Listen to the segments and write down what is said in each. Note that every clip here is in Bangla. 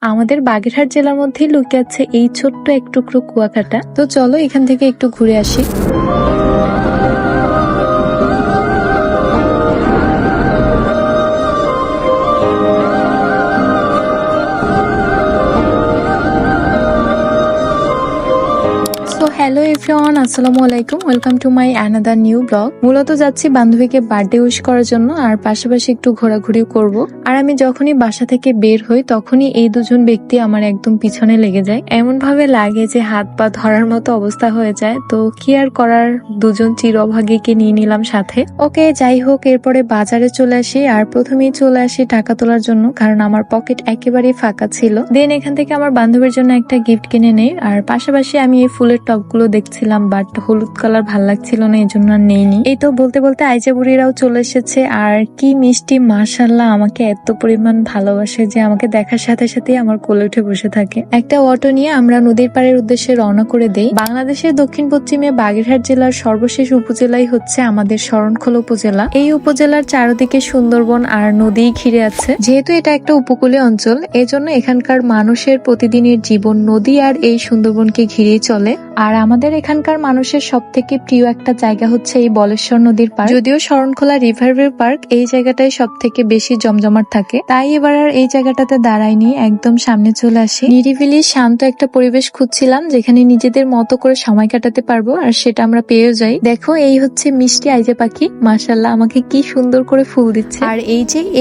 আমাদের বাগেরহাট জেলার মধ্যেই লুকিয়ে আছে এই ছোট্ট এক টুকরো কুয়াকাটা। তো চলো এখান থেকে একটু ঘুরে আসি। হ্যালো এভরিওয়ান, আসসালামু আলাইকুম, welcome to my another new blog. মূলত যাচ্ছি বান্ধবীকে বার্থডে উইশ করার জন্য, আর পাশাপাশি একটু ঘোরাঘুরি করব। আর আমি যখনই বাসা থেকে বের হই তখনই এই দুজন ব্যক্তি আমার একদম পিছনে লেগে যায়। এমন ভাবে লাগে যে হাত পা ধরার মতো অবস্থা হয়ে যায়। তো কি আর করার, দুজন চিরভাগীকে নিয়ে নিলাম সাথে। ওকে, যাই হোক, এরপরে বাজারে চলে আসি। আর প্রথমেই চলে আসি টাকা তোলার জন্য, কারণ আমার পকেট একেবারেই ফাঁকা ছিল। দেন এখান থেকে আমার বান্ধবীর জন্য একটা গিফট কিনে নেই। আর পাশাপাশি আমি এই ফুলের টবগুলো দেখছিলাম, বাট হলুদ কালার ভাল লাগছিল না, এই জন্য আর নেইনি। এই তো বলতে বলতে আইজা বুড়িরাও চলে এসেছে। আর কি মিষ্টি, মাশাআল্লাহ, আমাকে এত পরিমাণ ভালোবাসে যে আমাকে দেখার সাথে সাথে আমার কোলে উঠে বসে থাকে। একটা অটো নিয়ে আমরা নদীর পাড়ের উদ্দেশ্যে রওনা করে দেই। বাংলাদেশের দক্ষিণ পশ্চিমে বাগেরহাট জেলার সর্বশেষ উপজেলাই হচ্ছে আমাদের শরণখোলা উপজেলা। এই উপজেলার চারদিকে সুন্দরবন আর নদী ঘিরে আছে। যেহেতু এটা একটা উপকূলীয় অঞ্চল, এজন্য এখানকার মানুষের প্রতিদিনের জীবন নদী আর এই সুন্দরবনকে ঘিরেই চলে। আর আমাদের এখানকার মানুষের সব থেকে প্রিয় একটা জায়গা হচ্ছে এই বলেশ্বর নদীর পাড়। যদিও শরণখোলা রিভারভিউ পার্ক এই জায়গাটাই সব থেকে বেশি জমজমাট থাকে, তাই এবার আর এই জায়গাটাতে দাঁড়াইনি, একদম সামনে চলে আসি। নিরিবিলি শান্ত একটা পরিবেশ খুঁজছিলাম যেখানে নিজেদের মতো করে সময় কাটাতে পারবো, আর সেটা আমরা পেয়েও যাই। দেখো, এই হচ্ছে মিষ্টি আইজা পাখি, মাশাআল্লাহ, আমাকে কি সুন্দর করে ফুল দিচ্ছে। আর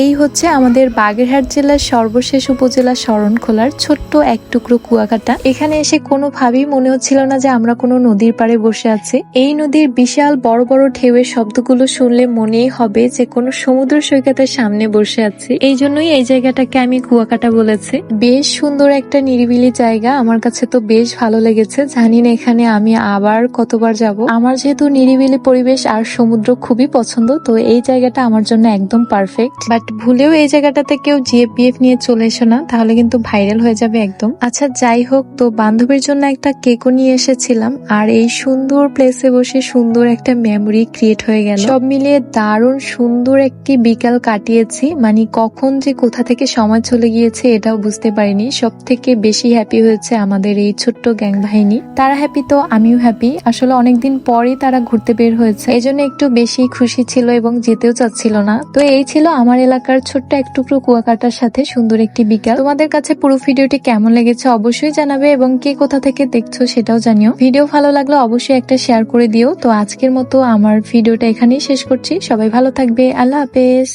এই হচ্ছে আমাদের বাগেরহাট জেলার সর্বশেষ উপজেলা শরণখোলার ছোট্ট এক টুকরো কুয়াকাটা। এখানে এসে কোনোভাবেই মনে হচ্ছিল না যে আমরা কোনো নদীর পাড়ে বসে আছি। এই নদীর বিশাল বড় বড় ঢেউয়ের শব্দগুলো শুনলে মনেই হবে যে কোনো সমুদ্র সৈকতের সামনে বসে আছি। এই জন্যই এই জায়গাটাকে আমি কুয়াকাটা বলেছি। বেশ সুন্দর একটা নিরিবিলি জায়গা, আমার কাছে তো বেশ ভালো লেগেছে। জানি না এখানে আমি আবার কতবার যাব। আমার যেহেতু নিরিবিলি পরিবেশ আর সমুদ্র খুবই পছন্দ, তো এই জায়গাটা আমার জন্য একদম পারফেক্ট। বাট ভুলেও এই জায়গাটাতে কেউ জিএফ নিয়ে চলে এসো না, তাহলে কিন্তু ভাইরাল হয়ে যাবে একদম। আচ্ছা, যাই হোক, তো বান্ধবীর জন্য একটা কেকও নিয়ে এসেছিলাম। আর এই সুন্দর প্লেসে বসে সুন্দর একটা মেমোরি ক্রিয়েট হয়ে গেল। সব মিলিয়ে দারুণ সুন্দর একটি বিকাল কাটিয়েছি। মানে কখন যে কোথা থেকে সময় চলে গিয়েছে এটাও বুঝতে পারিনি। সব থেকে বেশি হ্যাপি হয়েছে আমাদের এই ছোট্ট গ্যাং বাহিনী। তারা হ্যাপি তো আমিও হ্যাপি। আসলে অনেকদিন পরই তারা ঘুরতে বের হয়েছে, এই জন্য একটু বেশি খুশি ছিল এবং যেতেও চাচ্ছিল না। তো এই ছিল আমার এলাকার ছোট্ট এক টুকরো কুয়াকাটার সাথে সুন্দর একটি বিকাল। তোমাদের কাছে পুরো ভিডিওটি কেমন লেগেছে অবশ্যই জানাবে, এবং কে কোথা থেকে দেখছো সেটাও জানিও। ভিডিও ভালো লাগলে অবশ্যই একটা শেয়ার করে দিও। তো আজকের মতো আমার ভিডিওটা এখানেই শেষ করছি। সবাই ভালো থাকবে, আল্লাহ হাফেজ।